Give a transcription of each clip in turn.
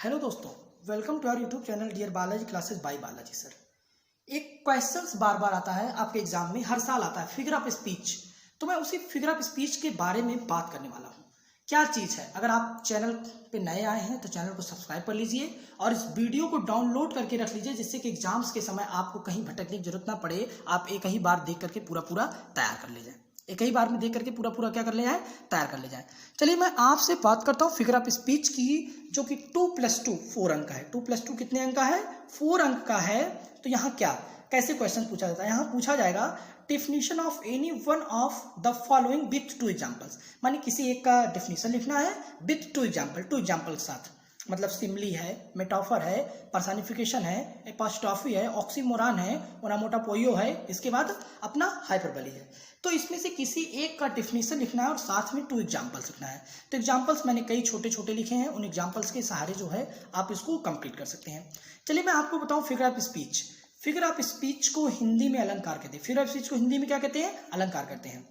Hello दोस्तों, welcome to our YouTube channel dear Balaji classes by Balaji sir. एक questions बार बार आता है आपके एग्जाम में, हर साल आता है, फिगर ऑफ स्पीच। तो मैं उसी फिगर ऑफ स्पीच के बारे में बात करने वाला हूँ। क्या चीज़ है, अगर आप चैनल पे नए आए हैं तो चैनल को सब्सक्राइब कर लीजिए और इस वीडियो को डाउनलोड करके रख लीजिए, जिससे कि एग्जाम्स के समय आपको कहीं भटकने की जरूरत ना पड़े। आप एक ही बार देख करके पूरा तैयार कर ले जाए, एक ही बार में देख करके पूरा क्या कर ले जाए, तैयार कर ले जाए। चलिए मैं आपसे बात करता हूँ फिगर ऑफ स्पीच की, जो कि 2+2 4 अंक का है। 2+2 कितने अंक का है? 4 अंक का है। तो यहाँ क्या कैसे क्वेश्चन पूछा जाता है? यहाँ पूछा जाएगा definition of any one of the following with 2 examples. मानी किसी एक का डेफिनेशन लिखना है विथ 2 एग्जाम्पल, 2 एग्जाम्पल के साथ। मतलब सिमली है, मेटाफर है, पर्सनिफिकेशन है, एपोस्ट्रॉफी है, ऑक्सीमोरान है, ओनामोटोपोइयो है, इसके बाद अपना हाइपरबली है। तो इसमें से किसी एक का डेफिनेशन लिखना है और साथ में 2 एग्जाम्पल्स लिखना है। तो एग्जाम्पल्स मैंने कई छोटे छोटे लिखे हैं, उन एग्जाम्पल्स के सहारे जो है आप इसको कंप्लीट कर सकते हैं। चलिए मैं आपको बताऊं figure of speech. Figure of speech को हिंदी में अलंकार कहते हैं। फिगर ऑफ स्पीच को हिंदी में क्या कहते हैं? अलंकार कहते हैं।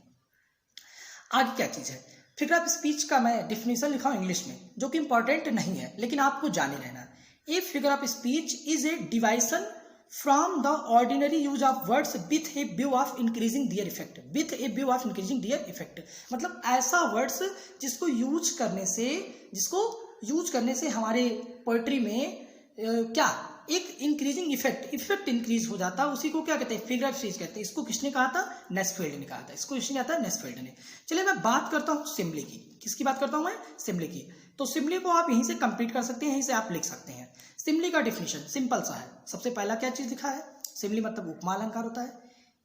आगे क्या चीज है? फिगर ऑफ स्पीच का मैं डिफिनेशन लिखा हूं इंग्लिश में, जो कि इंपॉर्टेंट नहीं है लेकिन आपको जाने रहना। A figure of speech is a deviation from the ordinary use of words with a view of increasing their effect. With a view of increasing their effect मतलब ऐसा वर्ड्स जिसको यूज करने से हमारे पोएट्री में क्या एक इंक्रीजिंग इफेक्ट इंक्रीज हो जाता है। उसी को क्या कहते हैं? फिगर ऑफ स्पीच कहते हैं। इसको किसने कहा था? नेस्फेल्ड ने कहा था। इसको किसने कहा था? नेस्फेल्ड ने। चलिए मैं बात करता हूँ सिमली की। किसकी बात करता हूँ मैं? सिमली की। तो सिमली को आप यहीं से कंप्लीट कर सकते हैं, यहीं से आप लिख सकते हैं। सिमली का डिफिनेशन सिंपल सा है। सबसे पहला क्या चीज लिखा है? सिमली मतलब उपमा अलंकार होता है।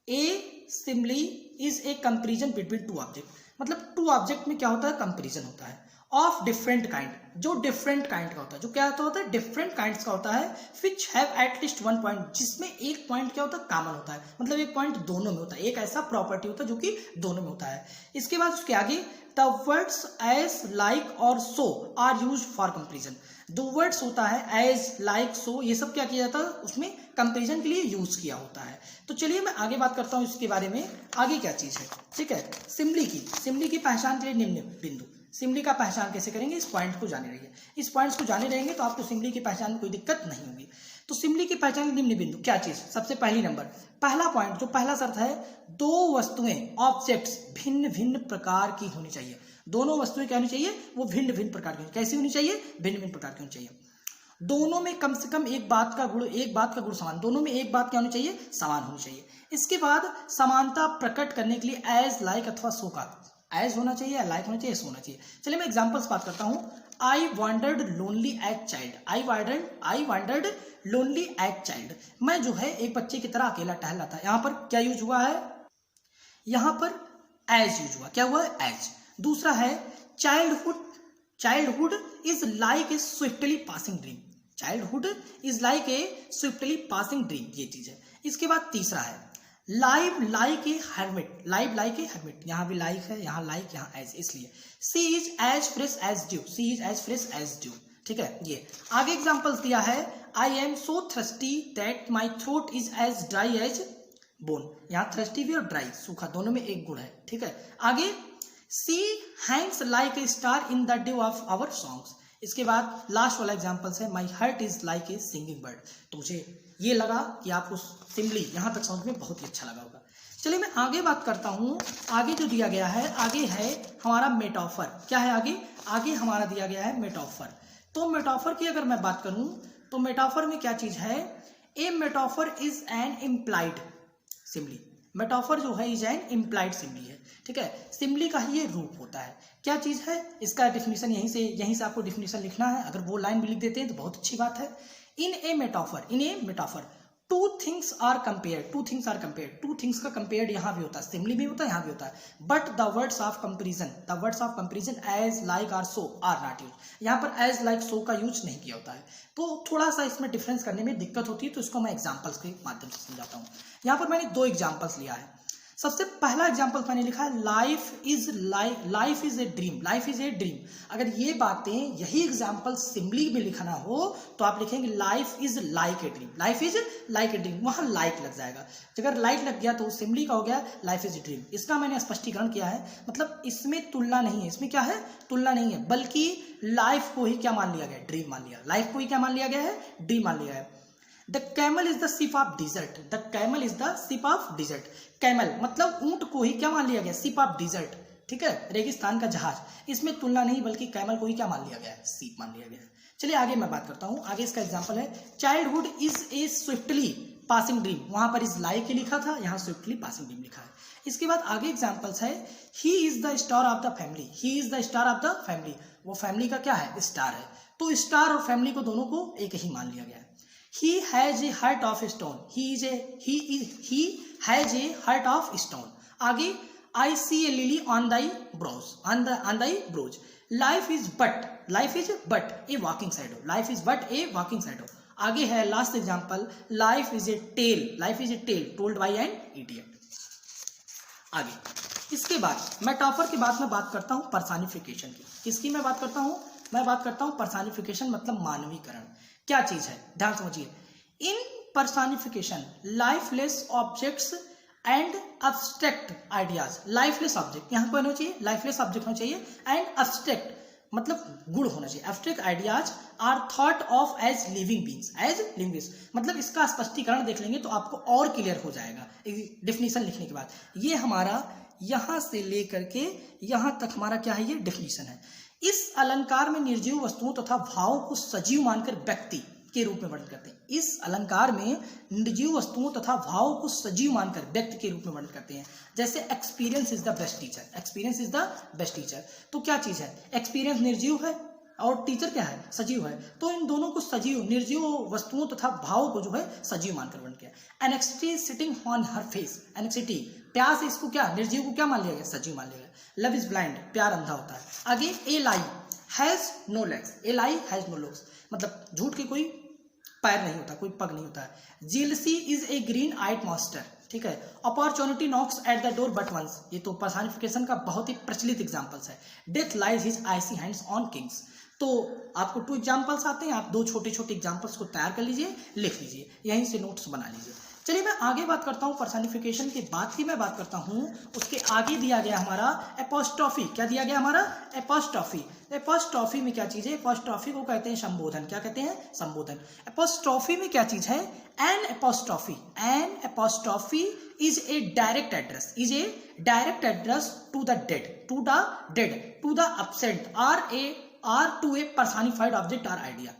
A simile is a comparison between 2 object. मतलब 2 ऑब्जेक्ट में क्या होता है? कंपेरिजन होता है ऑफ डिफरेंट काइंड, जो डिफरेंट काइंड का होता है। जो क्या होता है? डिफरेंट काइंड्स का होता है। विच हैव एटलीस्ट 1 पॉइंट, जिसमें एक पॉइंट क्या होता है? कॉमन होता है। मतलब एक पॉइंट दोनों में होता है, एक ऐसा प्रॉपर्टी होता है जो कि दोनों में होता है। इसके बाद उसके आगे द वर्ड्स एज लाइक और so are use for comparison. 2 words होता है एज, लाइक, सो, ये सब क्या किया जाता है? उसमें कंपेरिजन के लिए यूज किया होता है। तो चलिए मैं आगे बात करता हूं इसके बारे में, आगे क्या चीज है। ठीक है, सिमली की पहचान के लिए निम्न बिंदु। सिमली का पहचान कैसे करेंगे? इस पॉइंट को जाने रहिए। इस पॉइंट्स को जाने रहेंगे तो आपको सिमली की पहचान में कोई दिक्कत नहीं होगी। तो सिमली की पहचान निम्न बिंदु क्या चीज? सबसे पहली नंबर, पहला पॉइंट, जो पहला शर्त है, 2 वस्तुएं ऑब्जेक्ट्स भिन्न भिन्न प्रकार की होनी चाहिए। दोनों वस्तुएं क्या होनी चाहिए? वो भिन्न भिन्न प्रकार की। कैसी होनी चाहिए? भिन्न भिन्न प्रकार की होनी चाहिए। दोनों में कम से कम एक बात का गुण समान। दोनों में एक बात क्या होनी चाहिए? समान होनी चाहिए। इसके बाद समानता प्रकट करने के लिए एज, लाइक अथवा सो का एज होना चाहिए, लाइक होना चाहिए, सो होना चाहिए। चलिए मैं एग्जांपल्स बात करता हूं। I wandered lonely as child. I wandered lonely as child. मैं जो है एक बच्चे की तरह अकेला टहल रहा था। यहां पर क्या यूज हुआ है? यहां पर एज यूज हुआ। क्या हुआ? एज। दूसरा है childhood is like a swiftly passing dream. Childhood is like a swiftly passing dream, ये चीज है। इसके बाद तीसरा है live like a hermit. Live like a hermit, यहाँ भी लाइक है, यहाँ लाइक, यहाँ एज, इसलिए she is as fresh as dew. She is as fresh as dew. ठीक है, ये आगे एग्जांपल्स दिया है। I am so thirsty that my throat is as dry as bone. यहाँ थर्स्टी भी और ड्राई, सूखा, दोनों में एक गुण है। ठीक है, आगे she hangs like a star in the dew of our songs. इसके बाद लास्ट वाला एग्जांपल है my heart is like a singing bird. तो मुझे ये लगा कि आपको सिमली यहां तक समझ में बहुत ही अच्छा लगा होगा। चलिए मैं आगे बात करता हूं। आगे जो दिया गया है, आगे है हमारा मेटाफर। क्या है आगे हमारा दिया गया है मेटाफर। तो मेटाफर की अगर मैं बात करूं तो मेटाफर में क्या चीज है? A metaphor is an implied simile. Metaphor जो है इज एन इम्प्लाइड सिमली है। ठीक है, सिमली का ही ये रूप होता है। क्या चीज है? इसका डेफिनेशन यहीं से आपको डेफिनेशन लिखना है। अगर वो लाइन भी लिख देते हैं तो बहुत अच्छी बात है। In a metaphor two things are compared. Two things का कंपेयर्ड यहाँ भी होता है, सिमली भी होता है, यहाँ भी होता है। But the words of comparison as, like और सो आर नॉट यूज। यहाँ पर एज, लाइक, सो का यूज नहीं किया होता है। तो थोड़ा सा इसमें डिफरेंस करने में दिक्कत होती है, तो इसको मैं एग्जाम्पल्स के माध्यम से समझाता हूँ। यहाँ पर मैंने 2 एग्जाम्पल्स लिया है। सबसे पहला एग्जाम्पल मैंने लिखा है life is a dream, life is a dream. अगर ये बातें यही एग्जाम्पल सिंबली में लिखना हो तो आप लिखेंगे life is like a dream, life is like a dream, वहां लाइक लग जाएगा। अगर लाइक लग गया तो सिंबली का हो गया लाइफ इज ए ड्रीम। इसका मैंने स्पष्टीकरण किया है, मतलब इसमें तुलना नहीं है, इसमें क्या है, तुलना नहीं है, बल्कि लाइफ को ही क्या मान लिया गया, ड्रीम मान लिया, लाइफ को ही क्या मान लिया गया है, ड्रीम मान लिया है। The camel is the ship of dessert, the camel is the ship of dessert. Camel मतलब ऊंट को ही क्या मान लिया गया, शिप ऑफ डिजर्ट, ठीक है, रेगिस्तान का जहाज। इसमें तुलना नहीं बल्कि कैमल को ही क्या मान लिया गया है, शिप मान लिया गया है। चलिए आगे मैं बात करता हूं, आगे इसका एग्जांपल है childhood is a swiftly passing dream, वहां पर इज लाइक लिखा था, यहाँ स्विफ्टली पासिंग ड्रीम लिखा है। इसके बाद आगे एग्जांपल्स है he is the star of the family, he is the star of the family, वो फैमिली का क्या है, स्टार है। तो स्टार और फैमिली को दोनों को एक ही मान लिया गया है। He has a heart of stone. He has a heart of stone. आगे I see a lily on thy brows. On thy brows. Life is but a walking shadow. Life is but a walking shadow. आगे है last example life is a tale told by an idiot. आगे इसके बाद metaphor के बाद मैं बात करता हूँ पर्सनिफिकेशन की। किसकी मैं बात करता हूँ, मैं बात करता हूँ पर्सनिफिकेशन मतलब मानवीकरण। क्या चीज है, ध्यान समझिए। In personification lifeless objects and abstract ideas, lifeless object यहाँ पर होना चाहिए, लाइफलेस ऑब्जेक्ट होना चाहिए, एंड अब्स्ट्रैक्ट मतलब गुण होना चाहिए, abstract ideas are thought of as living beings, as living beings. मतलब इसका स्पष्टीकरण देख लेंगे तो आपको और क्लियर हो जाएगा डेफिनेशन लिखने के बाद। ये हमारा यहां से लेकर के यहां तक हमारा क्या है, ये डेफिनेशन है। इस अलंकार में निर्जीव वस्तुओं तथा भावों को सजीव मानकर व्यक्ति के रूप में वर्णन करते हैं। इस अलंकार में निर्जीव वस्तुओं तथा भावों को सजीव मानकर व्यक्ति के रूप में वर्णन करते हैं। जैसे experience is the best teacher, experience is the best teacher. तो क्या चीज है, एक्सपीरियंस निर्जीव है और टीचर क्या है, सजीव है। तो इन दोनों को सजीव, निर्जीव वस्तुओं तथा भावों को जो है सजीव मानकर वर्णन किया। Anxiety sitting on her face, anxiety प्यास, इसको क्या, निर्जीव को क्या मान लिया गया, सजीव मान लिया गया। लव इज ब्लाइंड, प्यार अंधा होता है। आगे a lie has no legs, a lie has no legs मतलब झूठ के कोई पैर नहीं होता, कोई पग नहीं होता है। Jealousy is a green eyed monster, ठीक है। Opportunity knocks at the door but once, ये तो पर्सनिफिकेशन का बहुत ही प्रचलित एग्जांपल्स है। Death lies his icy hands on kings. तो आपको 2 एग्जांपल्स आते हैं, आप 2 छोटे छोटे एग्जांपल्स को तैयार कर लीजिए, लिख लीजिए, यहीं से नोट्स बना लीजिए। चलिए मैं आगे बात करता हूँ पर्सनिफिकेशन के बाद की मैं बात करता हूँ, उसके आगे दिया गया हमारा एपोस्ट्रॉफी। क्या दिया गया हमारा, एपोस्ट्रॉफी। एपोस्ट्रॉफी में क्या चीज है, एपोस्ट्रॉफी को कहते हैं संबोधन। क्या कहते हैं, संबोधन। एपोस्ट्रॉफी में क्या चीज है, an apostrophe is a direct address, is a direct address to the dead, to the absent or to a personified object or idea.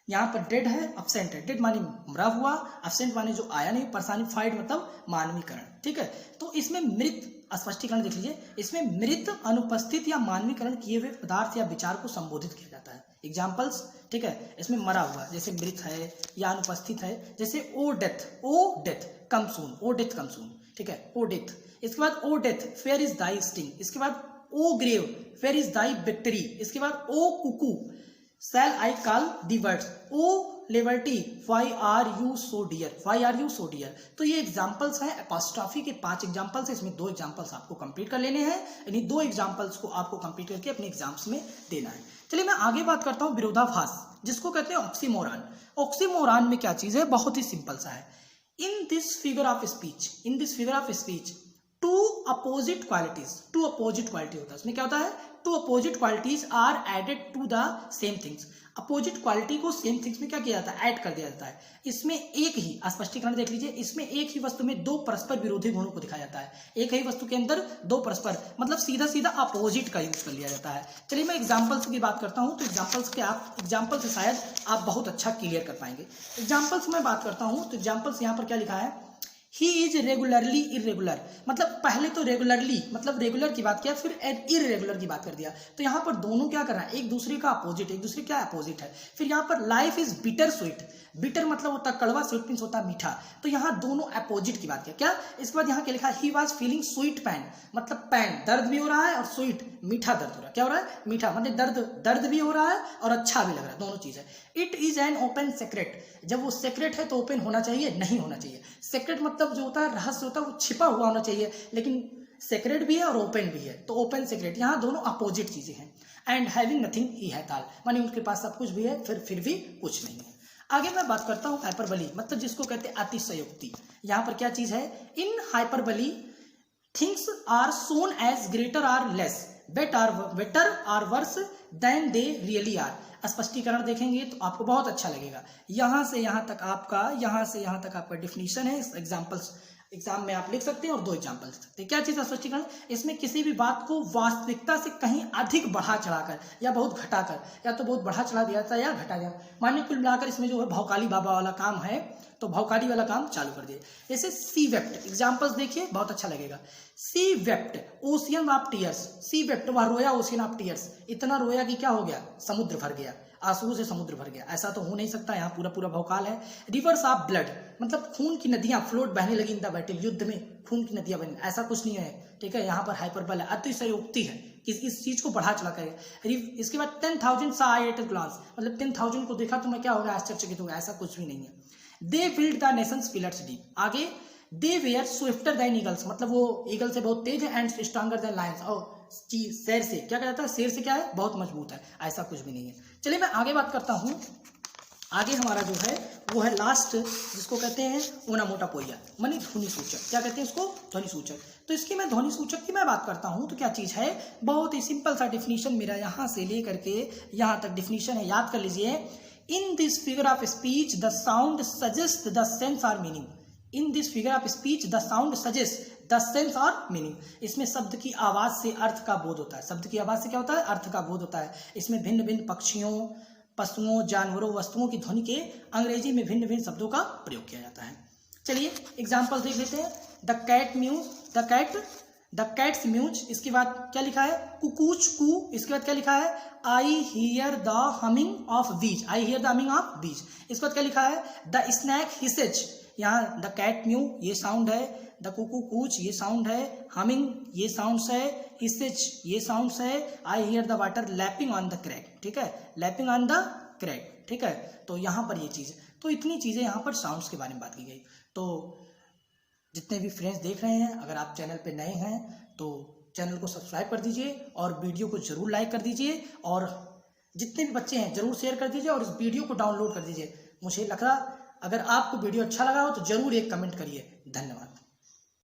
यहाँ पर डेड है, अब्सेंट है। डेड माने मरा हुआ, अब्सेंट माने जो आया नहीं, पर्सनिफाइड मतलब मानवीकरण, ठीक है। तो इसमें मृत, स्पष्टीकरण देख लीजिए, इसमें मृत, अनुपस्थित या मानवीकरण किए हुए पदार्थ या विचार को संबोधित किया जाता है। एग्जाम्पल्स, ठीक है, इसमें मरा हुआ जैसे मृत है या अनुपस्थित है, जैसे ओ डेथ कम सून, ओ डेथ कम सून, ठीक है, ओ डेथ। इसके बाद O death where is thy sting, इसके बाद O grave where is thy victory, इसके बाद ओ Kuku shall I call the words, O liberty, why are you so dear, why are you so dear। तो ये एग्जाम्पल्स हैं apostrophe के 5 examples है, इसमें 2 एग्जाम्पल्स आपको कंप्लीट कर लेने हैं, यानी 2 एग्जाम्पल्स को आपको कंप्लीट करके अपने एग्जाम्स में देना है। चलिए मैं आगे बात करता हूँ विरोधाभास, जिसको कहते हैं ऑक्सीमोरान। ऑक्सीमोरान में क्या चीज है, बहुत ही सिंपल सा है। In this figure of speech two opposite quality होता है। इसमें क्या होता है, two opposite qualities are added to the same things. Opposite quality को सेम थिंग्स में क्या किया जाता है, ऐड कर दिया जाता है। इसमें एक ही, स्पष्टीकरण देख लीजिए, इसमें एक ही वस्तु में 2 परस्पर विरोधी गुणों को दिखाया जाता है। एक ही वस्तु के अंदर 2 परस्पर, मतलब सीधा सीधा अपोजिट का यूज कर लिया जाता है। चलिए मैं एग्जाम्पल्स की बात करता हूँ, तो एग्जाम्पल से शायद आप बहुत अच्छा क्लियर कर पाएंगे। एग्जाम्पल्स में बात करता हूँ, तो एग्जाम्पल्स यहाँ पर क्या लिखा है, ही इज रेगुलरली इरेगुलर, मतलब पहले तो रेगुलरली मतलब रेगुलर की बात किया, फिर इरेगुलर की बात कर दिया। तो यहाँ पर दोनों क्या कर रहा है, एक दूसरे का अपोजिट, एक दूसरे क्या अपोजिट है। फिर यहाँ पर life is bitter sweet, bitter मतलब होता है कड़वा, स्वीट मीन्स होता है मीठा। तो यहाँ दोनों अपोजिट की बात किया। क्या, इसके बाद यहाँ क्या लिखा, he was feeling sweet pan, मतलब पैन दर्द भी हो रहा है, और स्वीट मीठा दर्द हो रहा है। क्या हो रहा है, मीठा, मतलब दर्द भी हो रहा है और अच्छा भी लग रहा है, दोनों चीज है। It is an open secret, जब वो सेक्रेट है तो ओपन होना चाहिए, नहीं होना चाहिए। सेक्रेट मतलब सब जो होता है रहस्य होता है वो छिपा हुआ होना चाहिए, लेकिन सेक्रेट भी है और ओपन भी है, तो ओपन सेक्रेट यहाँ दोनों अपोजिट चीजें हैं। एंड हैविंग नथिंग ही है ताल, मानी उनके पास सब कुछ भी है फिर भी कुछ नहीं है। आगे मैं बात करता हूँ हाइपरबली, मतलब जिसको कहते हैं अतिशयोक्ति। यहाँ पर क्या चीज है, in hyperbole things are shown as greater or less, better or worse than they really are. स्पष्टीकरण देखेंगे तो आपको बहुत अच्छा लगेगा। यहाँ से यहाँ तक आपका डिफिनीशन है। एग्जाम्पल्स एग्जाम में आप लिख सकते हैं और 2 एग्जाम्पल लिख सकते हैं। क्या चीज है स्पष्टीकरण, इसमें किसी भी बात को वास्तविकता से कहीं अधिक बढ़ा चढ़ाकर या बहुत घटाकर, या तो बहुत बढ़ा चढ़ा दिया जाता है या घटा दिया। मानिए कुल मिलाकर इसमें जो है भौकाली बाबा वाला काम है, तो भौकाली वाला काम चालू कर दिए। जैसे सी वेप्ट, एग्जाम्पल्स देखिए बहुत अच्छा लगेगा। She wept ocean of tears, she wept वह रोया ओशियन ऑफ टीयर्स, इतना रोया कि क्या हो गया, समुद्र भर गया, आंसू से समुद्र भर गया। ऐसा तो हो नहीं सकता, यहाँ पूरा भौकाल है। रिवर्स ऑफ ब्लड, मतलब खून की नदियां फ्लोट बहने लगी इन द बैटल, युद्ध में खून की नदियां बनी, ऐसा कुछ नहीं है, ठीक है। यहाँ पर हाइपरबल है, अतिशयोक्ति है, इस चीज को बढ़ा चढ़ा कर। इसके बाद 10,000 saw at a glance, मतलब 10,000 को देखा तो मैं क्या होगा, आश्चर्यचकित होगा, ऐसा कुछ भी नहीं है। They build the Nations pillars deep, आगे दे वेयर स्विफ्टर देन ईगल्स, मतलब वो ईगल से बहुत तेज है, एंड स्ट्रॉन्गर देन लायंस, और शेर से क्या कहता है, शेर से क्या है, बहुत मजबूत है, ऐसा कुछ भी नहीं है। चलिए मैं आगे बात करता हूँ। आगे हमारा जो है वो है लास्ट, जिसको कहते हैं ओनामोटोपोइया, मानी ध्वनि सूचक। क्या कहते हैं इसको, ध्वनि सूचक। तो इसकी मैं ध्वनि सूचक की मैं बात करता हूँ तो क्या चीज है, बहुत ही सिंपल सा डिफिनीशन मेरा यहाँ से लेकर के यहाँ तक डिफिनीशन है, याद कर लीजिए। In this figure of speech the sound suggest the sense और meaning, in this figure of speech the sound suggest the sense और मीनिंग। इसमें शब्द की आवाज से अर्थ का बोध होता है, शब्द की आवाज से क्या होता है, अर्थ का बोध होता है। इसमें भिन्न भिन्न पक्षियों, पशुओं, जानवरों, वस्तुओं की ध्वनि के अंग्रेजी में भिन्न भिन्न शब्दों का प्रयोग किया जाता है। चलिए एग्जाम्पल देख लेते हैं। द कैट्स म्यूज, इसके बाद क्या लिखा है, कुकूच कू, इसके बाद क्या लिखा है, I hear the humming of bees, I hear the humming of bees. इसके बाद क्या लिखा है, द स्नैक हिसेज, यहाँ द कैट म्यू ये साउंड है, द कुकू कूच ये साउंड है, हमिंग ये साउंड्स है, हिसेज ये साउंड्स है, I hear the water lapping on the crack, ठीक है, लैपिंग ऑन द क्रैक, ठीक है। तो यहाँ पर ये चीज, तो इतनी चीजें यहाँ पर साउंड्स के बारे में बात की गई। तो जितने भी फ्रेंड्स देख रहे हैं, अगर आप चैनल पे नए हैं तो चैनल को सब्सक्राइब कर दीजिए और वीडियो को जरूर लाइक कर दीजिए, और जितने भी बच्चे हैं जरूर शेयर कर दीजिए और इस वीडियो को डाउनलोड कर दीजिए। मुझे लगा अगर आपको वीडियो अच्छा लगा हो तो जरूर एक कमेंट करिए। धन्यवाद।